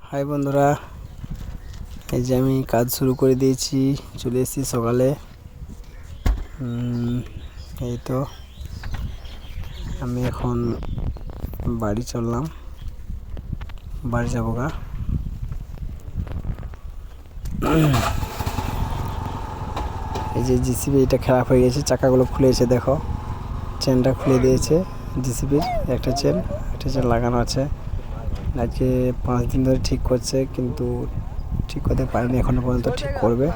High বন্ধুরা, এই যে আমি কাজ শুরু করে দিয়েছি, চলে এসেছি সকালে। এই তো আমি এখন বাড়ি চললাম, বাড়ি যাবো গা। এই যে জিসিবি এটা খারাপ হয়ে গেছে, চাকাগুলো খুলেছে, দেখো চেনটা খুলে দিয়েছে জিসিবির। একটা চেন লাগানো আছে। আজকে 5 দিন ধরে ঠিক করছে, কিন্তু ঠিক করতে পারেনি এখনো পর্যন্ত। ঠিক করবে।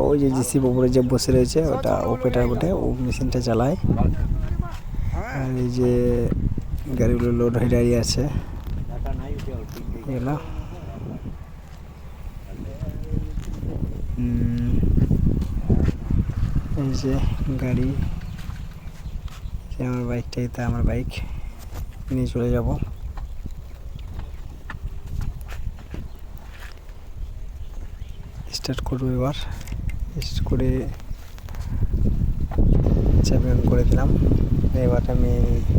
ওই যে জিসিবি উপরে যে বসে রয়েছে, ওটা অপারেটর বটে, ও মেশিনটা চালায়। আর এই যে গাড়িগুলো লোড হয়ে দাঁড়িয়ে আছে এগুলো। এই যে গাড়ি, আমার বাইকটাই, তা আমার বাইক নিয়ে চলে যাব। স্টার্ট করবো এবার। স্টার্ট করে চাবি অন করে দিলাম। এবার আমি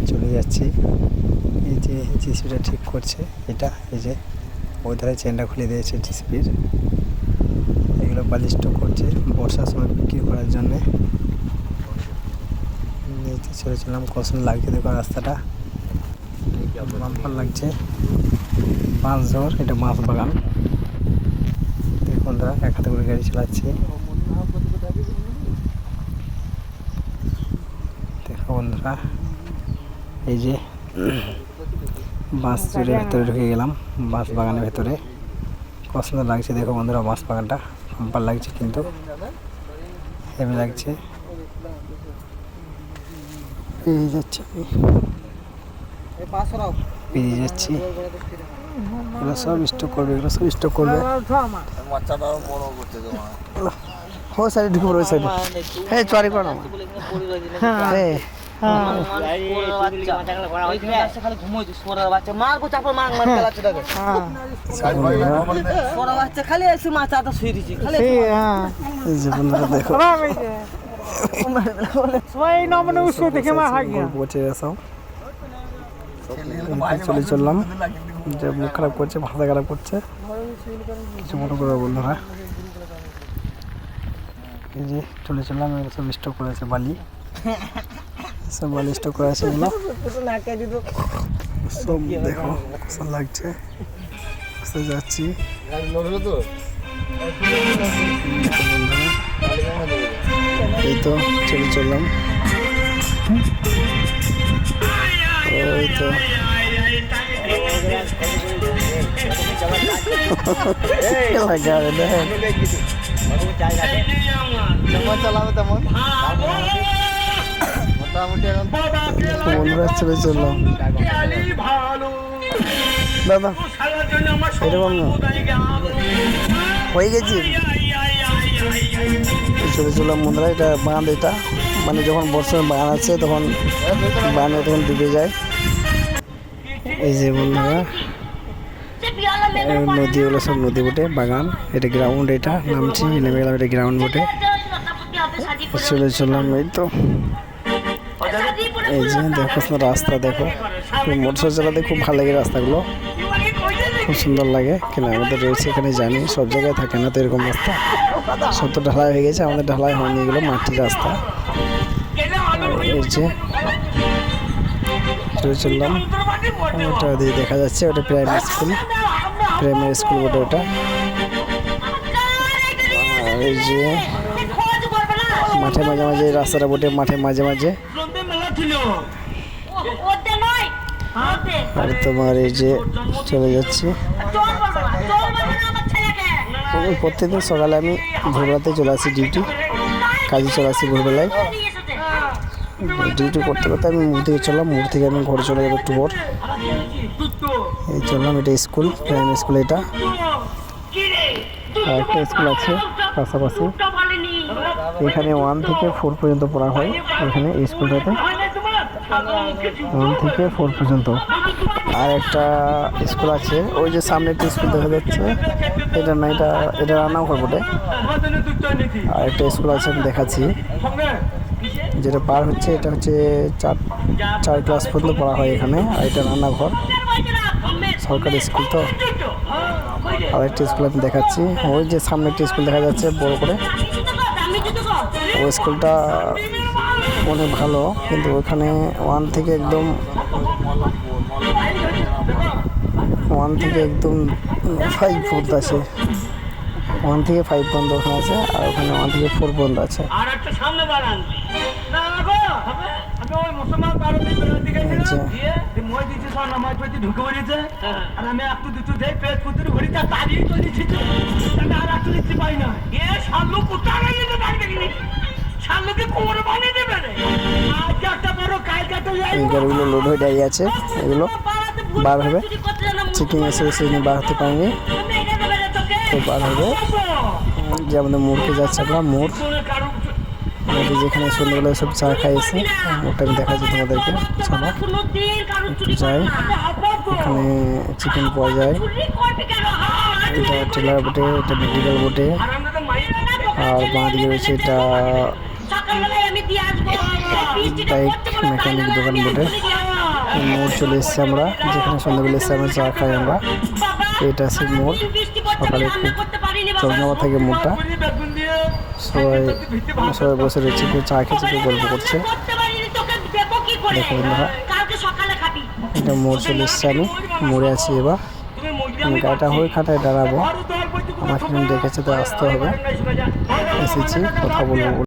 চলে যাচ্ছি। এই যে জিসিবিটা ঠিক করছে, এটা এই যে ওই ধারে চেনটা খুলে দিয়েছে জিসিবির। এগুলো বালিশ করছে বর্ষার সময় বিক্রি করার জন্যে। চলেছিলাম, কষ্ট লাগছে দেখো রাস্তাটা, বাম্পার লাগছে। বাঁশঝড়, এটা বাঁশ বাগান। দেখুন এক হাতে করে গাড়ি চালাচ্ছে। দেখো বন্ধুরা, এই যে বাঁশ চুরের ভেতরে ঢুকে গেলাম, বাঁশ বাগানের ভেতরে। কষ্ট লাগছে দেখো বন্ধুরা, বাঁশ বাগানটা বাম্পার লাগছে, কিন্তু হেভি লাগছে। পেরিয়ে যাচ্ছি, এগুলো সব স্টক করবে, ও সাইডে ঢুকে পড়বে, সাইডে। হ্যাঁ চুয়ারি করো না। চলে চললাম, যে মুখ খারাপ করছে, ভাষা খারাপ করছে, কিছু মনে করবে বন্ধুরা। এই যে চলে চললাম, সব স্টক করে আছে বালি, সব বালি স্টক করে আছে এগুলো সব। দেখো কত লাগছে, যাচ্ছি। এই তো চলে চললাম, ওই তো চালাবে তেমন বন্ধুরা। চলে চললাম দাদা, এরকম হয়ে গেছি। চলে চললাম বন্ধুরা, এটা বাঁধ, এটা মানে যখন বর্ষার বান আছে তখন বানে তখন ডুবে যায়। এই যে বন্ধুরা নদীগুলো সব নদী বটে, বাগান, এটা গ্রাউন্ড, এটা নামছি, নেমে গেলাম, এটা গ্রাউন্ড বটে। চলে চললাম, এই তো এই যে দেখো রাস্তা, দেখো মোটরসাইকেল চালাতে খুব ভালো লাগে, রাস্তাগুলো খুব সুন্দর লাগে। কেন আমাদের রয়েছে এখানে, জানি সব জায়গায় থাকে না তো এরকম রাস্তা, সব তো ঢালাই হয়ে গেছে, আমাদের ঢালাই হয়নি, এগুলো মাটির রাস্তা। এই যে চলে চললাম, ওটা দিয়ে দেখা যাচ্ছে, ওটা প্রাইমারি স্কুল বটে ওটা। আর এই যে মাঠে মাঝে মাঝে রাস্তাটা বটে, মাঠে মাঝে মাঝে। আর তোমার এই যে চলে যাচ্ছি, প্রত্যেকদিন সকালে আমি ভোরবেলাতে চলে আসি, কাজে চলে আসি ভোরবেলায়। ডিউটি করতে করতে আমি মুখ থেকে চললাম, মুখ থেকে আমি ঘরে চলে যাবো একটু পর। এই চললাম, এটা স্কুল, প্রাইমারি স্কুল এটা। আর একটা স্কুল আছে পাশাপাশি, এখানে 1 থেকে 4 পর্যন্ত পড়া হয়, এখানে এই স্কুলটাতে 1 থেকে 4 পর্যন্ত। আর একটা স্কুল আছে, ওই যে সামনে একটা স্কুল দেখা যাচ্ছে, এটা না, এটা রান্নাঘর বটে। আর একটা স্কুল আছে, আমি দেখাচ্ছি, যেটা পার হচ্ছে, এটা হচ্ছে 4 ক্লাস পর্যন্ত পড়া হয় এখানে। আর এটা রান্নাঘর, সরকারি স্কুল তো। আর একটা স্কুল আমি দেখাচ্ছি, ওই যে সামনে একটা স্কুল দেখা যাচ্ছে বড় করে, ওই স্কুলটা অনেক ভালো, কিন্তু ওখানে 1 থেকে একদম 5 পর্যন্ত আছে, 1 থেকে 5 পর্যন্ত ওখানে আছে, আর ওখানে 1 থেকে 4 পর্যন্ত আছে। এই গাড়িগুলো লোড হয়ে দাঁড়িয়ে আছে, এগুলো বার হবে, চেকিং এসে বার হতে পারেনি, তো বার হবে। যে আমাদের মোড়কে যাচ্ছে, আমরা মোড় আমাদের যেখানে সন্ধ্যাবেলায় সব চা খাইয়েছি, মোড়টা আমি দেখাচ্ছি তোমাদেরকে। চলো একটু যাই, এখানে চিকেন পাওয়া যায়, এটা টেলার বটে, এটা মেডিকেল বটে, আর বাঁদিকে রয়েছে এটা বাইক মেকানিক দোকান বটে। মোড় চলে এসছে, আমরা যেখানে সন্ধ্যাবেলা এসে আমরা চা খাই আমরা, এটা আছে মোড়। সকালে খুব জমজমা থাকে মোড়টা, সবাই বসে রয়েছে, কেউ চা খেয়েছে, কেউ গল্প করছে। দেখো বন্ধুরা, এটা মোড় চলে এসছে, আমি মোড়ে আছি এবার, আমি গাড়িটা হয়ে খাটায় দাঁড়াবো, আমার ফ্রেন্ড ডেকেছে, তো আসতে হবে, এসেছি কথা বলবো।